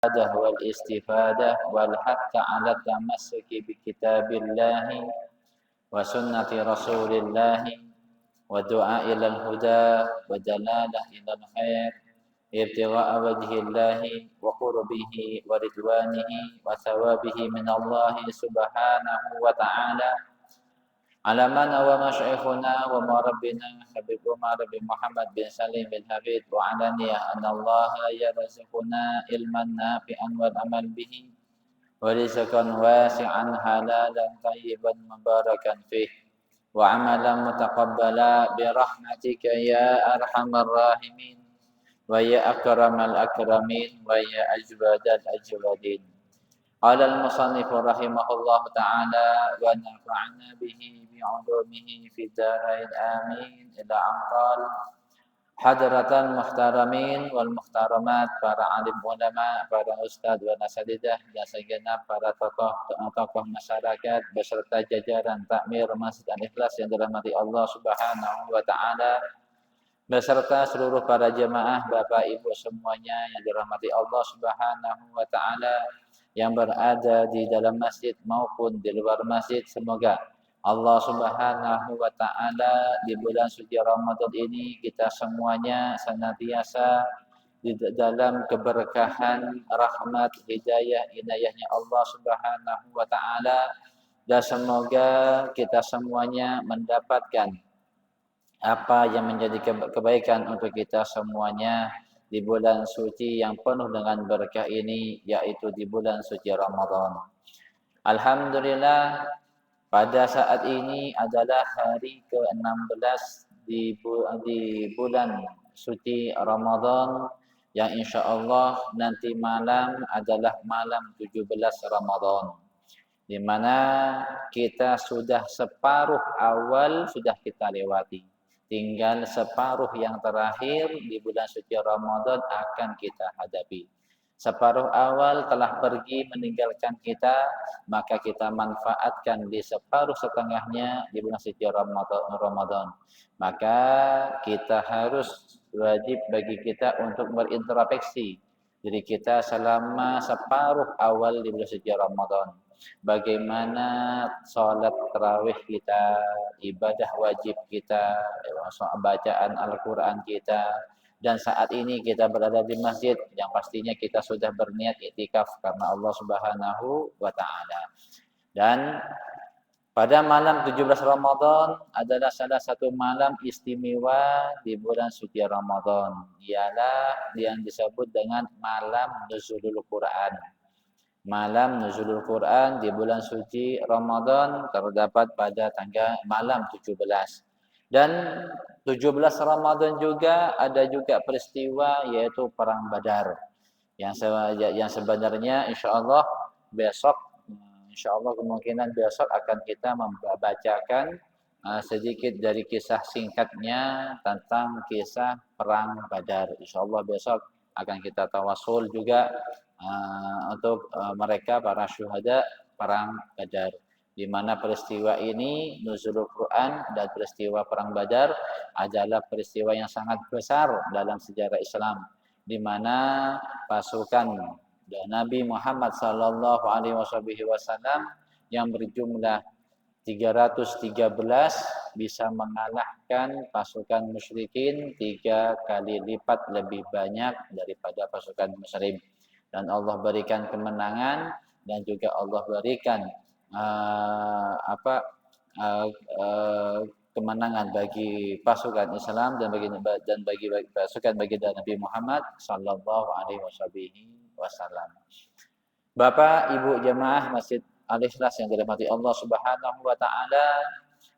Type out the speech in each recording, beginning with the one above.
والاستفادة والحث على التمسك بكتاب الله وسنة رسول الله والدعاء إلى الهدى والدلالة إلى الخير ابتغاء وجه الله وقربه ورضوانه وثوابه من الله سبحانه وتعالى على ما نوى مشايخنا ومربنا حبيب عمر بن محمد بن سليم بن حفيظ وعلانية أن الله يرزقنا علما نافعا والعمل به ورزقا واسعا حلالا طيبا مباركا فيه وعملا متقبلا برحمتك يا أرحم الراحمين ويا أكرم الأكرمين ويا أجود الأجودين. قال المصنف رحمه الله تعالى ونفعنا به بعلومه في الدارين آمين إلى أن قال hadratan muhtaramin wal muhtaramat, para alim ulama, para ustadz wa nasadidah, dan segenap para tokoh masyarakat beserta jajaran takmir Masjid Al-Ikhlas yang dirahmati Allah Subhanahu wa taala, beserta seluruh para jemaah Bapak Ibu semuanya yang dirahmati Allah Subhanahu wa taala yang berada di dalam masjid maupun di luar masjid. Semoga Allah Subhanahu wa taala di bulan suci Ramadan ini kita semuanya senantiasa di dalam keberkahan, rahmat, hidayah, inayahnya Allah Subhanahu wa taala, dan semoga kita semuanya mendapatkan apa yang menjadi kebaikan untuk kita semuanya di bulan suci yang penuh dengan berkah ini, yaitu di bulan suci Ramadan. Alhamdulillah, pada saat ini adalah hari ke-16 di bulan suci Ramadan, yang insya Allah nanti malam adalah malam 17 Ramadan, di mana kita sudah separuh awal sudah kita lewati. Tinggal separuh yang terakhir di bulan suci Ramadan akan kita hadapi. Separuh awal telah pergi meninggalkan kita, maka kita manfaatkan di separuh setengahnya di bulan suci Ramadan. Maka kita harus wajib bagi kita untuk berintrospeksi diri kita selama separuh awal di bulan suci Ramadan. Bagaimana sholat tarawih kita, ibadah wajib kita, bacaan Al-Quran kita. Dan saat ini kita berada di masjid yang pastinya kita sudah berniat iktikaf karena Allah Subhanahu wa taala. Dan pada malam 17 Ramadan adalah salah satu malam istimewa di bulan suci Ramadan. Ialah yang disebut dengan malam Nuzulul Quran. Malam Nuzulul Quran di bulan suci Ramadan terdapat pada tanggal malam 17. Dan 17 Ramadan juga ada juga peristiwa yaitu Perang Badar. Yang sebenarnya insyaallah besok, insyaallah kemungkinan besok akan kita membacakan sedikit dari kisah singkatnya tentang kisah Perang Badar. Insyaallah besok akan kita tawasul juga untuk mereka para syuhada Perang Badar, di mana peristiwa ini Nuzulul Quran dan peristiwa Perang Badar adalah peristiwa yang sangat besar dalam sejarah Islam, di mana pasukan Nabi Muhammad sallallahu alaihi wasallam yang berjumlah 313 bisa mengalahkan pasukan musyrikin 3 kali lipat lebih banyak daripada pasukan muslim. Dan Allah berikan kemenangan dan juga Allah berikan kemenangan bagi pasukan Islam dan bagi pasukan baginda Nabi Muhammad sallallahu alaihi wasallam. Bapak, Ibu jemaah Masjid Al-Ikhlas yang dirahmati Allah Subhanahu wa taala,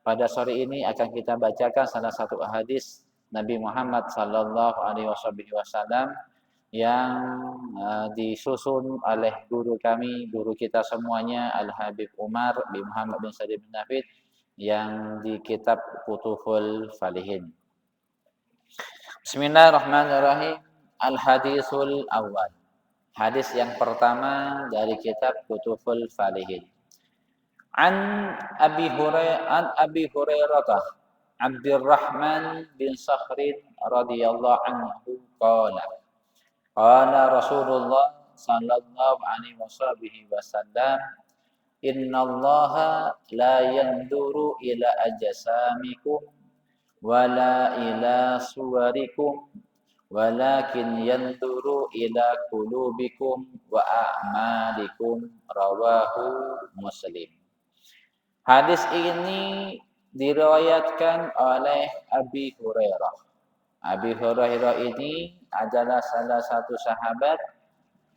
pada sore ini akan kita bacakan salah satu hadis Nabi Muhammad sallallahu alaihi wasallam yang disusun oleh guru kami, guru kita semuanya, Al-Habib Umar bin Muhammad bin Salim bin Hafid, yang di kitab Futuhul Falihin. Bismillahirrahmanirrahim. Al-Hadisul Awal. Hadis yang pertama dari kitab Futuhul Falihin. An Abi Hurairah Abdurrahman bin Sakhrin radhiyallahu anhu qala qala Rasulullah sallallahu alaihi wasallam, innallaha la yanzuru ila ajsamikum wala ila suwarikum walakin yanzuru ila qulubikum wa a'malikum, rawahu Muslim. Hadis ini diriwayatkan oleh Abi Hurairah. Abi Hurairah ini adalah salah satu sahabat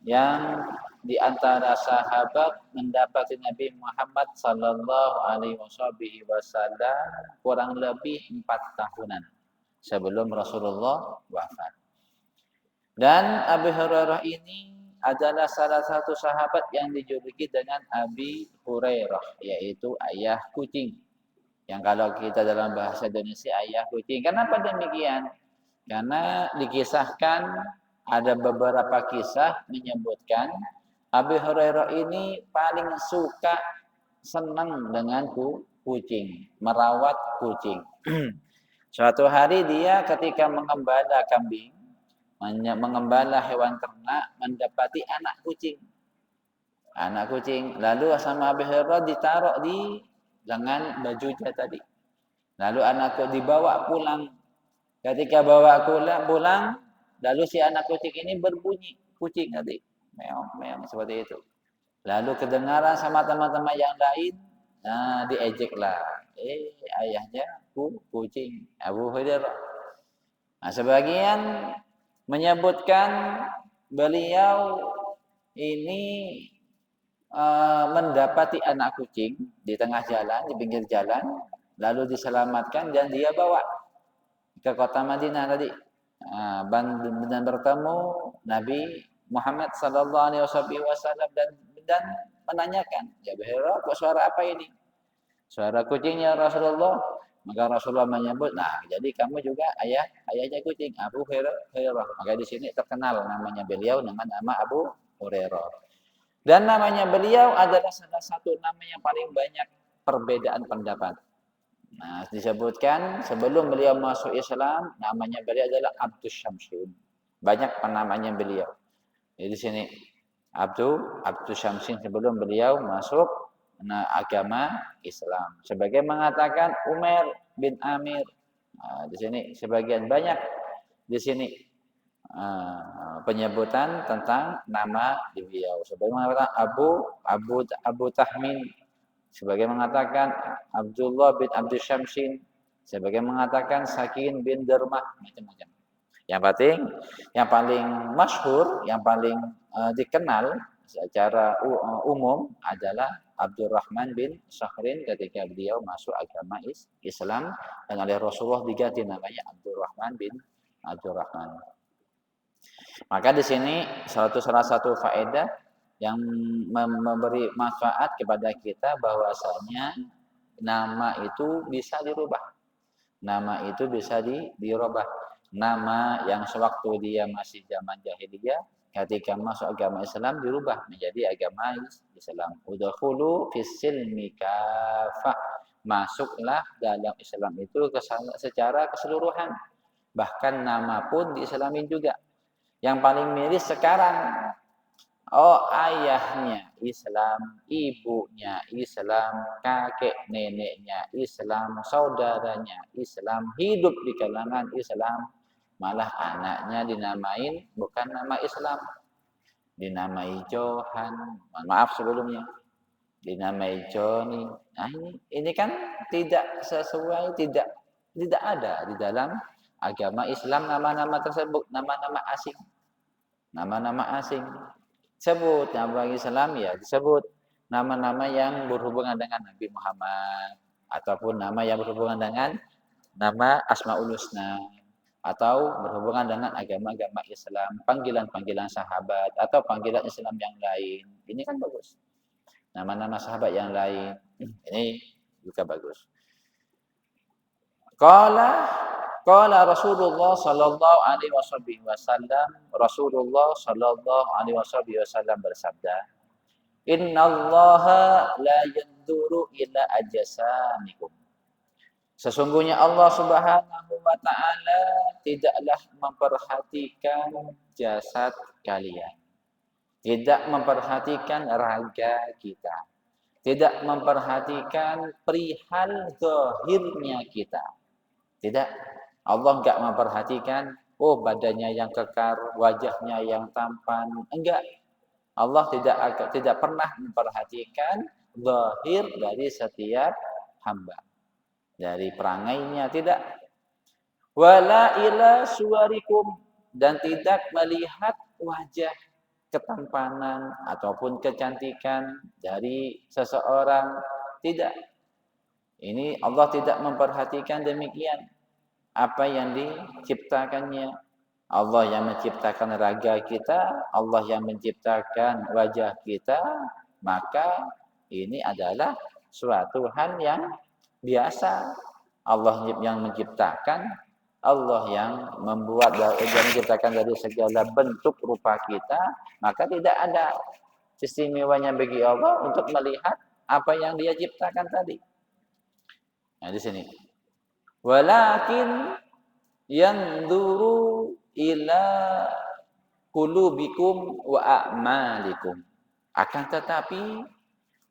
yang di antara sahabat mendapati Nabi Muhammad sallallahu alaihi wasallam kurang lebih 4 tahunan sebelum Rasulullah wafat. Dan Abi Hurairah ini adalah salah satu sahabat yang dijuluki dengan Abi Hurairah, yaitu ayah kucing. Yang kalau kita dalam bahasa Indonesia ayah kucing. Kenapa demikian? Karena dikisahkan, ada beberapa kisah menyebutkan Abi Hurairah ini paling suka, senang dengan kucing, merawat kucing. Suatu hari dia ketika mengembala kambing, mengembala hewan ternak, mendapati anak kucing. Anak kucing. Lalu sama Abi Hurairah ditaruh di lengan bajunya tadi. Lalu anakku dibawa pulang. Ketika bawa pulang, lalu si anak kucing ini berbunyi kucing tadi, meong meong seperti itu. Lalu kedengaran sama teman-teman yang lain, diejeklah. Ayahnya kucing, Abu Hurairah. Nah, sebagian menyebutkan beliau ini mendapati anak kucing di tengah jalan, di pinggir jalan, lalu diselamatkan dan dia bawa ke kota Madinah tadi, dan bertemu Nabi Muhammad sallallahu alaihi wasallam dan menanyakan, "Ya Hurairah, kok suara apa ini?" "Suara kucingnya Rasulullah." Maka Rasulullah menyebut, "Nah, jadi kamu juga ayahnya kucing, Abu Hurairah." Maka di sini terkenal namanya beliau dengan nama Abu Hurairah. Dan namanya beliau adalah salah satu nama yang paling banyak perbedaan pendapat. Nah, disebutkan sebelum beliau masuk Islam, namanya beliau adalah Abdus Syamsin. Banyak penamanya beliau. Jadi di sini Abdus Syamsin sebelum beliau masuk agama Islam. Sebagian mengatakan Umar bin Amir. Nah, di sini sebagian banyak di sini penyebutan tentang nama beliau. Sebagian mengatakan Abu Tahmin. Sebagian mengatakan Abdullah bin Abdul Syamsin, sebagian mengatakan Sakin bin Dermah, macam-macam. Yang paling masyhur, yang paling dikenal secara umum adalah Abdurrahman bin Sakhrin ketika beliau masuk agama Islam, dan oleh Rasulullah diganti namanya Abdurrahman bin Abdurrahman. Maka di sini salah satu faedah yang memberi manfaat kepada kita bahwasanya nama itu bisa dirubah. Nama itu bisa dirubah. Nama yang sewaktu dia masih zaman jahiliyah, ketika masuk agama Islam dirubah menjadi agama Islam. Udkhulu fis-silmi kafah. Masuklah dalam Islam itu secara keseluruhan. Bahkan nama pun diislamin juga. Yang paling miris sekarang, ayahnya Islam, ibunya Islam, kakek neneknya Islam, saudaranya Islam, hidup di kalangan Islam, malah anaknya dinamain bukan nama Islam, dinamai Johan, maaf sebelumnya, dinamai Joni. Nah, ini kan tidak sesuai, tidak ada di dalam agama Islam nama-nama tersebut, nama-nama asing. Sebut nama Islam ya disebut nama-nama yang berhubungan dengan Nabi Muhammad, ataupun nama yang berhubungan dengan nama Asmaul Husna, atau berhubungan dengan agama-agama Islam, panggilan-panggilan sahabat atau panggilan Islam yang lain. Ini kan bagus. Nama-nama sahabat yang lain ini juga bagus. Qala Rasulullah sallallahu alaihi wasallam, Rasulullah sallallahu alaihi wasallam bersabda, "Innallaha la yanzuru ila ajsamikum." Sesungguhnya Allah Subhanahu wa taala tidaklah memperhatikan jasad kalian. tidak memperhatikan raga kita, tidak memperhatikan perihal zahirnya kita. Tidak. Allah enggak memperhatikan, oh badannya yang kekar, wajahnya yang tampan. Enggak. Allah tidak pernah memperhatikan zahir dari setiap hamba. Dari perangainya tidak. Wala ila suwarikum, dan tidak melihat wajah ketampanan ataupun kecantikan dari seseorang, tidak. Ini Allah tidak memperhatikan demikian. Apa yang diciptakannya. Allah yang menciptakan raga kita, Allah yang menciptakan wajah kita, maka ini adalah suatu hal yang biasa. Allah yang menciptakan, Allah yang membuat dan menciptakan dari segala bentuk rupa kita, maka tidak ada istimewanya bagi Allah untuk melihat apa yang Dia ciptakan tadi. Nah, di sini. Walakin yanzuru ila qulubikum wa a'malikum. Akan tetapi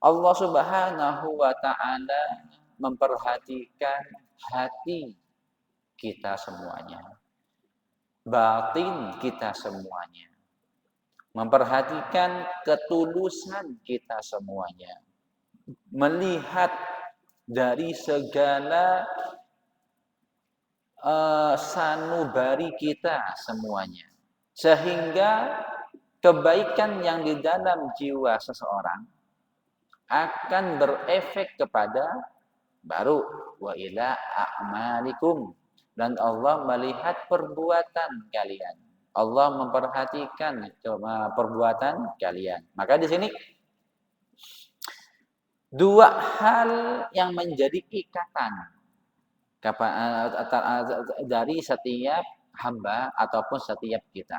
Allah Subhanahu wa taala memperhatikan hati kita semuanya, batin kita semuanya, memperhatikan ketulusan kita semuanya, melihat dari segala sanubari kita semuanya, sehingga kebaikan yang di dalam jiwa seseorang akan berefek kepada baru wa ila a'malikum, dan Allah melihat perbuatan kalian. Allah memperhatikan perbuatan kalian. Maka di sini dua hal yang menjadi ikatan dari setiap hamba ataupun setiap kita.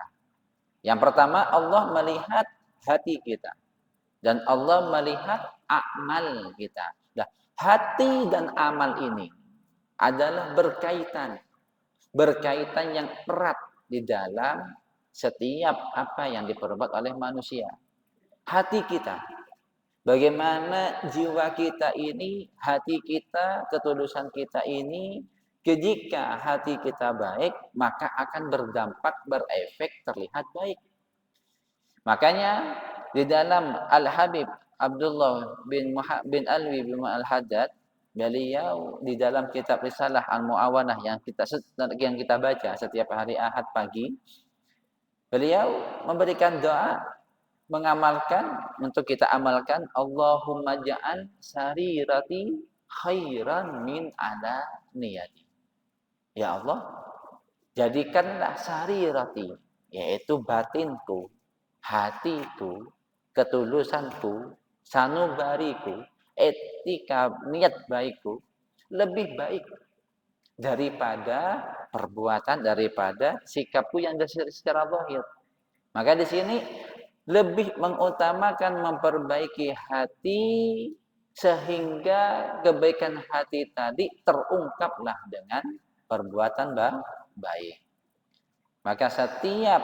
Yang pertama, Allah melihat hati kita, dan Allah melihat amal kita. Nah, hati dan amal ini adalah berkaitan yang erat di dalam setiap apa yang diperbuat oleh manusia. Hati kita, bagaimana jiwa kita ini, hati kita, ketulusan kita ini, jika hati kita baik, maka akan berdampak, berefek, terlihat baik. Makanya di dalam Al-Habib Abdullah bin Alwi bin Al-Haddad, beliau di dalam kitab Risalah Al-Mu'awanah yang kita baca setiap hari Ahad pagi, beliau memberikan doa, mengamalkan, untuk kita amalkan, Allahumma ja'al sarirati khairan min ala niyati. Ya Allah, jadikanlah sarirati, yaitu batinku, hatiku, ketulusanku, sanubariku, etika niat baikku lebih baik daripada perbuatan, daripada sikapku yang secara zahir. Maka di sini lebih mengutamakan memperbaiki hati, sehingga kebaikan hati tadi terungkaplah dengan perbuatan baik. Maka setiap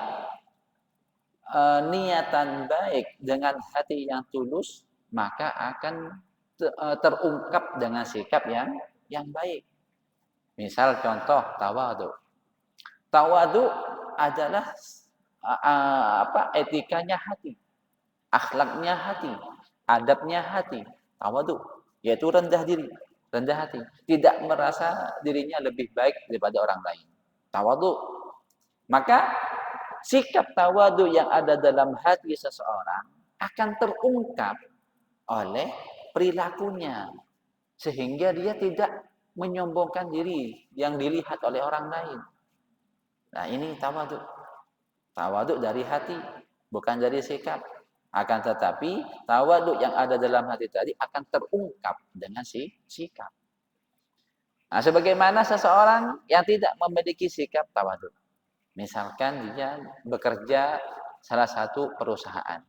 niatan baik dengan hati yang tulus, maka akan terungkap dengan sikap yang baik. Misal contoh tawadu. Tawadu adalah etikanya hati, akhlaknya hati, adabnya hati. Tawadu yaitu rendah diri, rendah hati, tidak merasa dirinya lebih baik daripada orang lain. Tawadu. Maka sikap tawadu yang ada dalam hati seseorang akan terungkap oleh perilakunya, sehingga dia tidak menyombongkan diri yang dilihat oleh orang lain. Nah, ini tawadu. Tawadu dari hati, bukan dari sikap. Akan tetapi tawadu yang ada dalam hati tadi akan terungkap dengan sikap. Nah, sebagaimana seseorang yang tidak memiliki sikap tawadu. Misalkan dia bekerja salah satu perusahaan.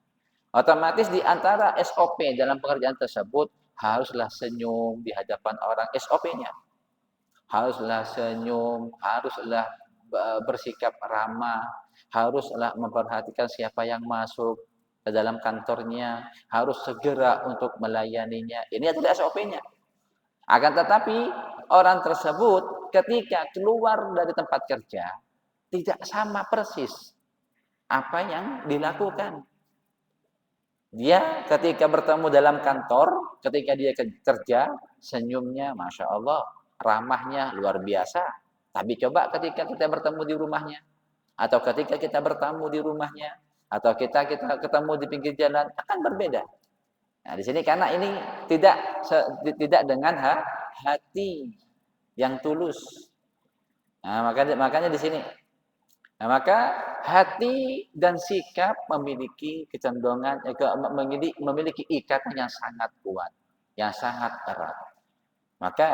Otomatis di antara SOP dalam pekerjaan tersebut haruslah senyum di hadapan orang, SOP-nya. Haruslah senyum, haruslah bersikap ramah, haruslah memperhatikan siapa yang masuk. ke dalam kantornya, harus segera untuk melayaninya. Ini adalah SOP-nya. Akan tetapi orang tersebut ketika keluar dari tempat kerja tidak sama persis apa yang dilakukan. Dia ketika bertemu dalam kantor, ketika dia kerja, senyumnya Masya Allah, ramahnya luar biasa. Tapi coba ketika kita bertemu di rumahnya, atau ketika kita bertamu di rumahnya, atau kita ketemu di pinggir jalan, akan berbeda. Nah, di sini karena ini tidak dengan hati yang tulus. Nah, makanya di sini. Nah, maka hati dan sikap memiliki kecenderungan memiliki ikatan yang sangat kuat, yang sangat erat. Maka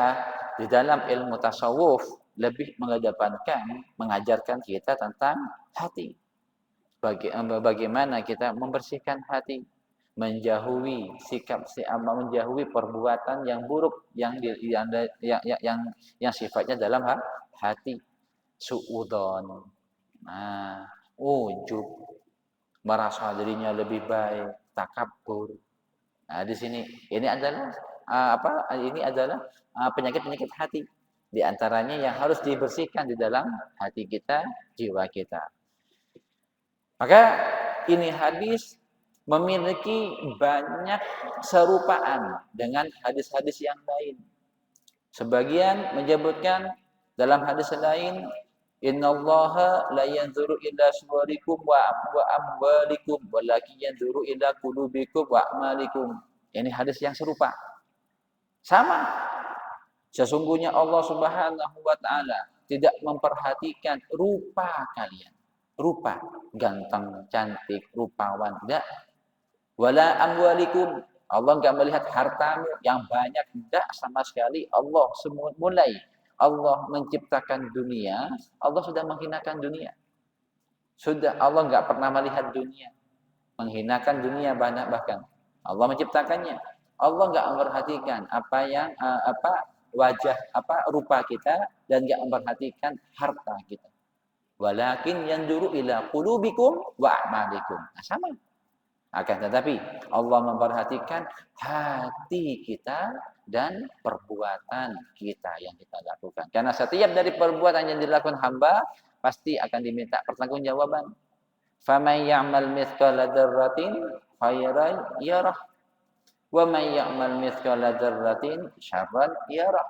di dalam ilmu tasawuf lebih mengajarkan kita tentang hati. Bagaimana kita membersihkan hati, menjauhi menjauhi perbuatan yang buruk yang sifatnya dalam hati, suudzon. Nah, ujub, merasa dirinya lebih baik, takabur. Nah, di sini ini adalah penyakit-penyakit hati. Di antaranya yang harus dibersihkan di dalam hati kita, jiwa kita. Maka ini hadis memiliki banyak serupaan dengan hadis-hadis yang lain. Sebagian menyebutkan dalam hadis lain, innallaha la yanzuru ila suwarikum wa amwalikum walakin yanzuru ila qulubikum wa a'malikum. Ini hadis yang serupa. Sama. Sesungguhnya Allah Subhanahu wa taala tidak memperhatikan rupa kalian. Rupa, ganteng, cantik, rupawan, enggak. Wala amwalikum. Allah enggak melihat hartamu yang banyak, enggak sama sekali. Allah mulai Allah menciptakan dunia, Allah sudah menghinakan dunia. Sudah Allah enggak pernah melihat dunia, menghinakan dunia bahkan. Allah menciptakannya. Allah enggak memperhatikan wajah rupa kita dan enggak memperhatikan harta kita. Walakin yanzuru ila qulubikum wa a'malikum. Nah, sama. Akan tetapi Allah memperhatikan hati kita dan perbuatan kita yang kita lakukan. Karena setiap dari perbuatan yang dilakukan hamba pasti akan diminta pertanggungjawaban. Faman ya'mal mithqala dzarratin khairan yarah wa man ya'mal mithqala dzarratin syarran yarah.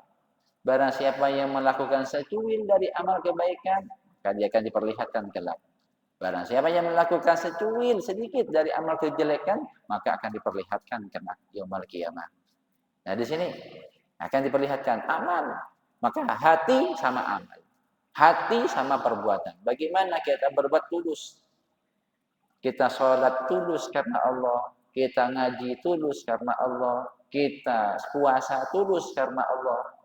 Barang siapa yang melakukan secuil dari amal kebaikan, maka dia akan diperlihatkan kelak. Barang siapa yang melakukan secuil sedikit dari amal kejelekan, maka akan diperlihatkan kelak yaumul qiyamah. Nah, di sini akan diperlihatkan amal. Maka hati sama amal. Hati sama perbuatan. Bagaimana kita berbuat tulus? Kita sholat tulus karena Allah. Kita ngaji tulus karena Allah. Kita puasa tulus karena Allah.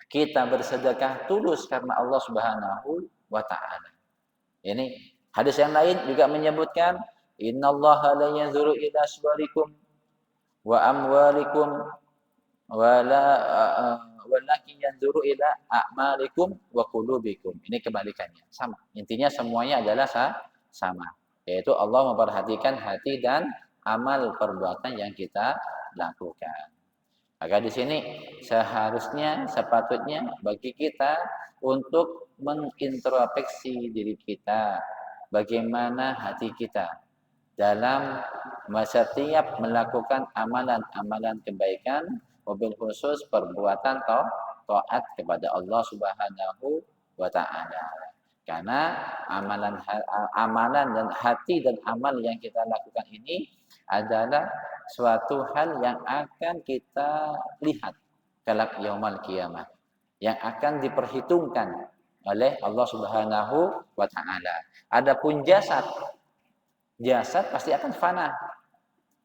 Kita bersedekah tulus karena Allah Subhanahu wa taala. Ini hadis yang lain juga menyebutkan innallaha la yanzuru ila suwarikum wa amwalikum walakin yanzuru ila a'malikum wa qulubikum. Ini kebalikannya, sama. Intinya semuanya adalah sama. Yaitu Allah memperhatikan hati dan amal perbuatan yang kita lakukan. Maka di sini sepatutnya bagi kita untuk mengintrospeksi diri kita, bagaimana hati kita dalam setiap melakukan amalan-amalan kebaikan, mobil khusus perbuatan taat kepada Allah Subhanahu wa taala. Karena amalan dan hati dan amal yang kita lakukan ini adalah suatu hal yang akan kita lihat kelak yaumul qiyamah, yang akan diperhitungkan oleh Allah Subhanahu wa taala. Adapun jasad pasti akan fana.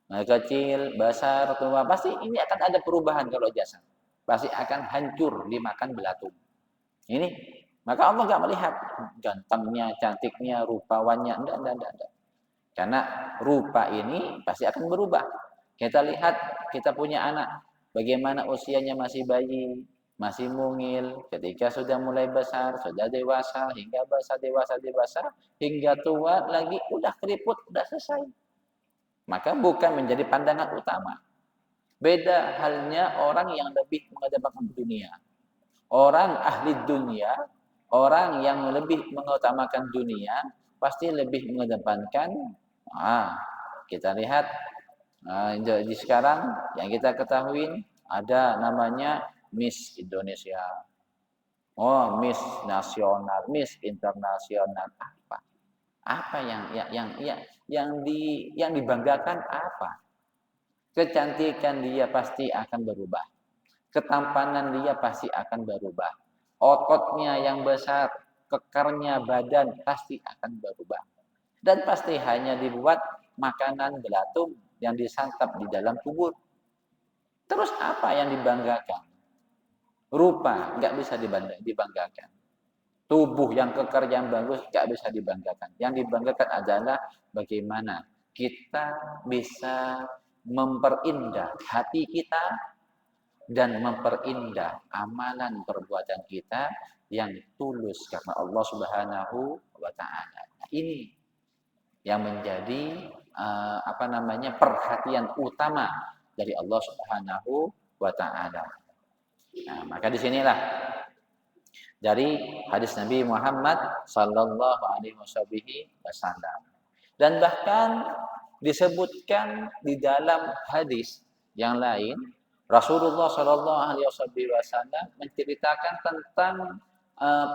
Kecil, besar, tua, pasti ini akan ada perubahan kalau jasad. Pasti akan hancur dimakan belatung. Ini maka Allah enggak melihat gantengnya, cantiknya, rupawannya, enggak. Karena rupa ini pasti akan berubah. Kita lihat, kita punya anak, bagaimana usianya masih bayi, masih mungil, ketika sudah mulai besar, sudah dewasa, hingga besar, dewasa, hingga tua lagi, udah keriput, udah selesai. maka bukan menjadi pandangan utama. Beda halnya orang yang lebih mengedepankan dunia. Orang ahli dunia, orang yang lebih mengutamakan dunia, pasti lebih mengedepankan. Kita lihat di sekarang yang kita ketahui ada namanya Miss Indonesia. Oh, Miss Nasional, Miss Internasional. Apa yang dibanggakan apa? Kecantikan dia pasti akan berubah. Ketampanan dia pasti akan berubah. Ototnya yang besar, kekernya badan pasti akan berubah. Dan pasti hanya dibuat makanan belatung yang disantap di dalam kubur. Terus apa yang dibanggakan? Rupa nggak bisa dibanggakan. Tubuh yang kekar yang bagus nggak bisa dibanggakan. Yang dibanggakan adalah bagaimana kita bisa memperindah hati kita dan memperindah amalan perbuatan kita yang tulus karena Allah Subhanahu wa taala. Ini yang menjadi perhatian utama dari Allah Subhanahu wa taala. Nah, maka disinilah dari hadis Nabi Muhammad sallallahu alaihi wasallam. Dan bahkan disebutkan di dalam hadis yang lain, Rasulullah sallallahu alaihi wasallam menceritakan tentang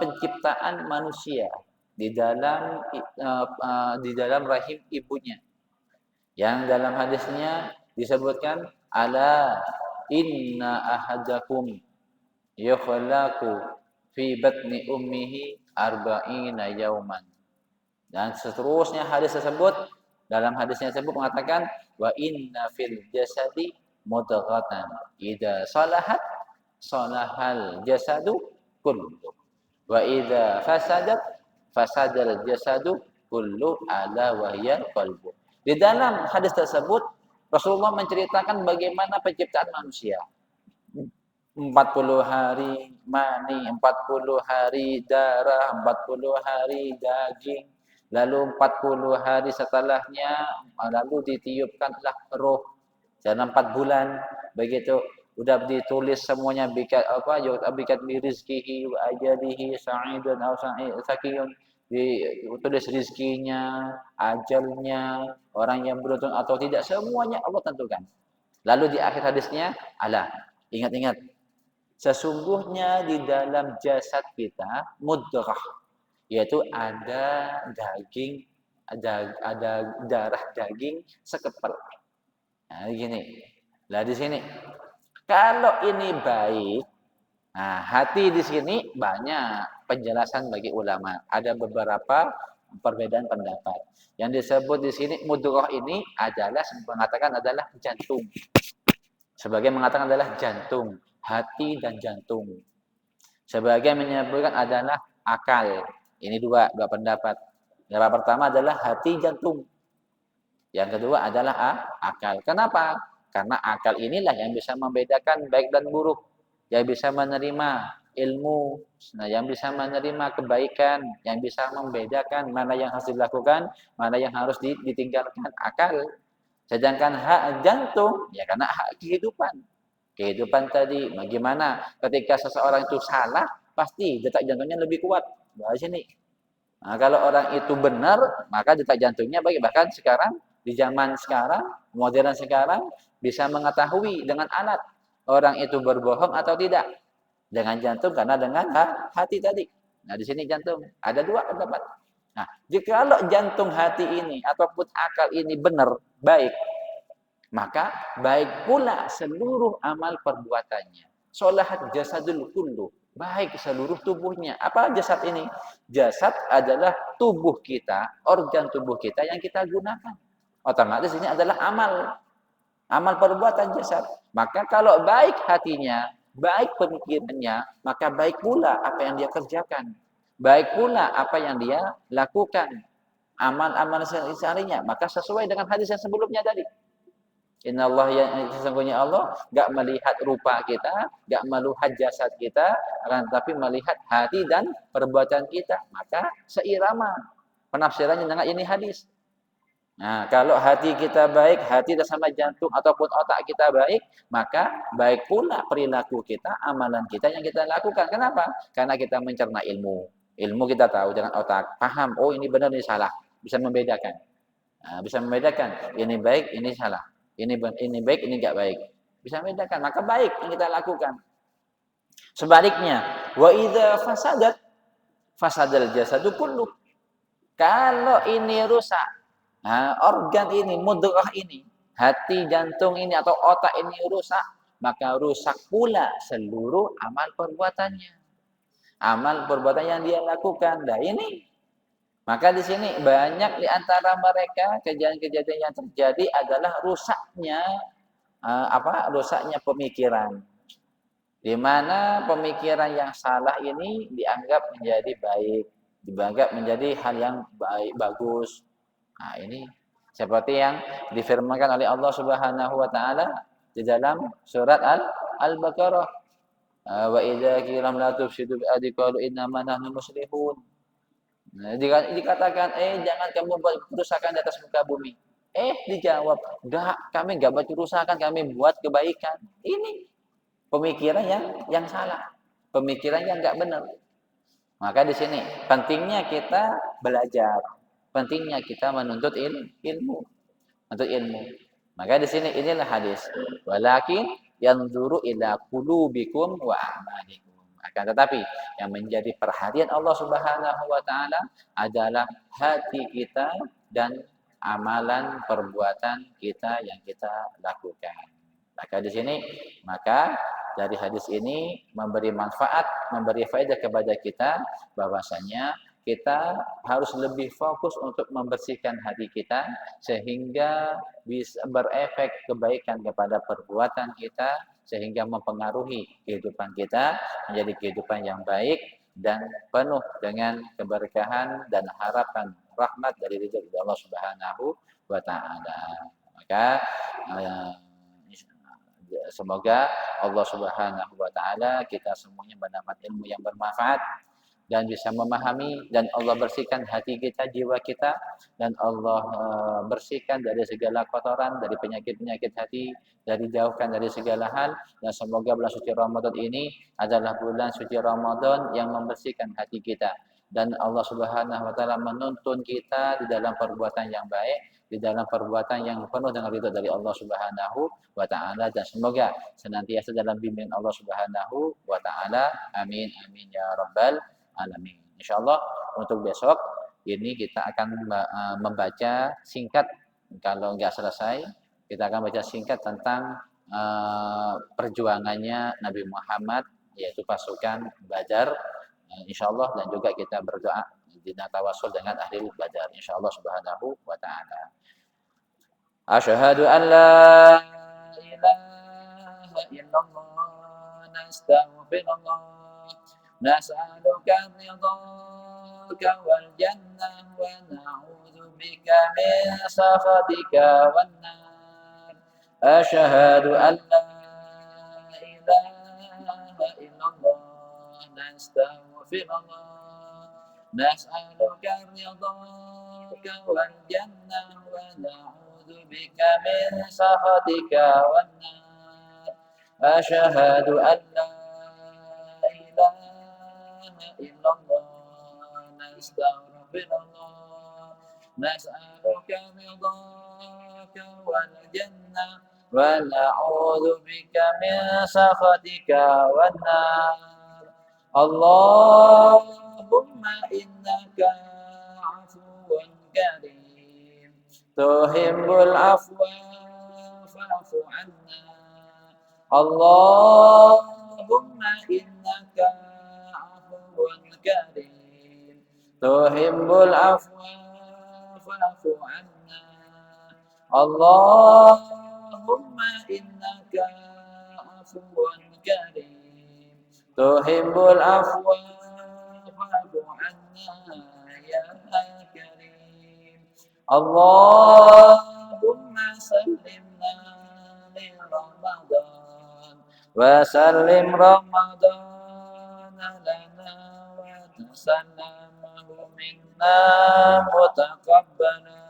penciptaan manusia di dalam rahim ibunya. Yang dalam hadisnya disebutkan ala inna ahadakum yukhlaqu fi batni ummihi arba'ina yauman. Dan seterusnya hadis tersebut, dalam hadisnya tersebut mengatakan wa inna fil jasadi mudghatan idza salahat salahal jasadu kullu wa idza fasadat fasadal jasadu kullu ala wa hiya qalbu. Di dalam hadis tersebut Rasulullah menceritakan bagaimana penciptaan manusia. 40 hari mani, 40 hari darah, 40 hari daging, lalu 40 hari setelahnya lalu ditiupkanlah roh dalam 4 bulan. Begitu udah ditulis semuanya bikat rizqihi wa ajalihi sa'idun aw sa'iyun, ditulis rizkinya, ajalnya, orang yang beruntung atau tidak, semuanya Allah tentukan. Lalu di akhir hadisnya, ingat-ingat, sesungguhnya di dalam jasad kita mudghah, yaitu ada daging, ada darah daging sekepel. Nah, gini. Lah di sini, kalau ini baik, nah hati di sini banyak penjelasan bagi ulama. Ada beberapa perbedaan pendapat. Yang disebut di sini mudghah ini adalah mengatakan adalah jantung. Sebagian mengatakan adalah jantung, hati dan jantung. Sebagian menyebutkan adalah akal. Ini dua pendapat. Yang pertama adalah hati jantung. Yang kedua adalah akal. Kenapa? Karena akal inilah yang bisa membedakan baik dan buruk. Yang bisa menerima ilmu, yang bisa menerima kebaikan, yang bisa membedakan mana yang harus dilakukan, mana yang harus ditinggalkan, akal. Sedangkan hak jantung, ya karena hak kehidupan. Kehidupan tadi, bagaimana ketika seseorang itu salah, pasti detak jantungnya lebih kuat. Dari sini. Nah, kalau orang itu benar, maka detak jantungnya baik. Bahkan sekarang, di zaman sekarang, modern sekarang, bisa mengetahui dengan alat orang itu berbohong atau tidak. Dengan jantung, karena dengan hati tadi. Nah, di sini jantung. Ada dua pendapat. Nah, jikalau jantung hati ini ataupun akal ini benar, baik, maka baik pula seluruh amal perbuatannya. Sholahat jasadul kullu, baik seluruh tubuhnya. Apa jasad ini? Jasad adalah tubuh kita, organ tubuh kita yang kita gunakan. Otomatis ini adalah amal perbuatan jasad. Maka kalau baik hatinya, baik pemikirannya, maka baik pula apa yang dia kerjakan. Baik pula apa yang dia lakukan. Amal-amal sehari-harinya. Maka sesuai dengan hadis yang sebelumnya tadi. Innallaha, yang sesungguhnya Allah enggak melihat rupa kita, enggak melihat jasad kita, akan tetapi melihat hati dan perbuatan kita. Maka seirama penafsirannya dengan ini hadis. Nah, kalau hati kita baik, hati sama jantung ataupun otak kita baik, maka baik pula perilaku kita, amalan kita yang kita lakukan. Kenapa? Karena kita mencerna ilmu. Ilmu kita tahu dengan otak, paham, oh ini benar, ini salah. Bisa membedakan. Nah, bisa membedakan, ini baik, ini salah. Ini baik, ini enggak baik. Bisa membedakan, maka baik yang kita lakukan. Sebaliknya, wa idza fasadal jasadu kullu. Kalau ini rusak, nah, organ ini, mudghah ini, hati, jantung ini atau otak ini rusak, maka rusak pula seluruh amal perbuatannya. Amal perbuatan yang dia lakukan. Nah, ini maka di sini banyak di antara mereka kejadian-kejadian yang terjadi adalah rusaknya rusaknya pemikiran. Di mana pemikiran yang salah ini dianggap menjadi baik, dianggap menjadi hal yang baik, bagus. Nah, ini seperti yang difirmankan oleh Allah Subhanahu wa taala di dalam surat Al-Baqarah. Wa idza qila la tufsidu bi ardi qalu innama nahnu muslihun. Nah, dikatakan, jangan kamu buat kerusakan di atas muka bumi. Dijawab, enggak, kami enggak buat kerusakan, kami buat kebaikan. Ini pemikiran yang salah, pemikiran yang enggak benar. Maka di sini pentingnya kita belajar, pentingnya kita menuntut ilmu, menuntut ilmu. Maka di sini inilah hadis. Walakin yanzuru ila qulubikum wa a'malikum. Akan tetapi yang menjadi perhatian Allah Subhanahu wa taala adalah hati kita dan amalan perbuatan kita yang kita lakukan. Maka di sini dari hadis ini memberi manfaat, memberi faedah kepada kita bahwasanya kita harus lebih fokus untuk membersihkan hati kita sehingga bisa berefek kebaikan kepada perbuatan kita sehingga mempengaruhi kehidupan kita menjadi kehidupan yang baik dan penuh dengan keberkahan dan harapan rahmat dari Allah Subhanahu wa taala. Maka semoga Allah Subhanahu wa taala kita semuanya mendapat ilmu yang bermanfaat dan bisa memahami, dan Allah bersihkan hati kita, jiwa kita, dan Allah bersihkan dari segala kotoran, dari penyakit-penyakit hati, dari jauhkan dari segala hal. Dan semoga bulan suci Ramadan ini adalah bulan suci Ramadan yang membersihkan hati kita, dan Allah Subhanahu wa taala menuntun kita di dalam perbuatan yang baik, di dalam perbuatan yang penuh dengan ridha dari Allah Subhanahu wa taala, dan semoga senantiasa dalam bimbingan Allah Subhanahu wa taala. Amin amin ya rabbal alamin. Insyaallah untuk besok ini kita akan membaca singkat, kalau enggak selesai kita akan baca singkat tentang perjuangannya Nabi Muhammad, yaitu pasukan Badar, insyaallah, dan juga kita berdoa dan tawasul dengan ahli Badar insyaallah subhanahu wa taala. Asyhadu an la ilaha illallah nastaghfirullah نسألك رضاك والجنة ونعوذ بك من سخطك والنار أشهد أن لا إله إلا الله نستغفر الله نسألك رضاك والجنة ونعوذ بك من سخطك والنار أشهد أن لا إله إلا الله نستغفر الله نسألك رضاك والجنة ونعوذ بك من سخطك والنار اللهم إنك عفو كريم تحب العفو فاعف عنا اللهم إنك عفو كريم تحب العفو فاعف عنا اللهم إنك عفو كريم تحب العفو فاعف عنا يا كريم اللهم سلمنا لرمضان وسلم رمضان لنا وتسلمه منا متقبلا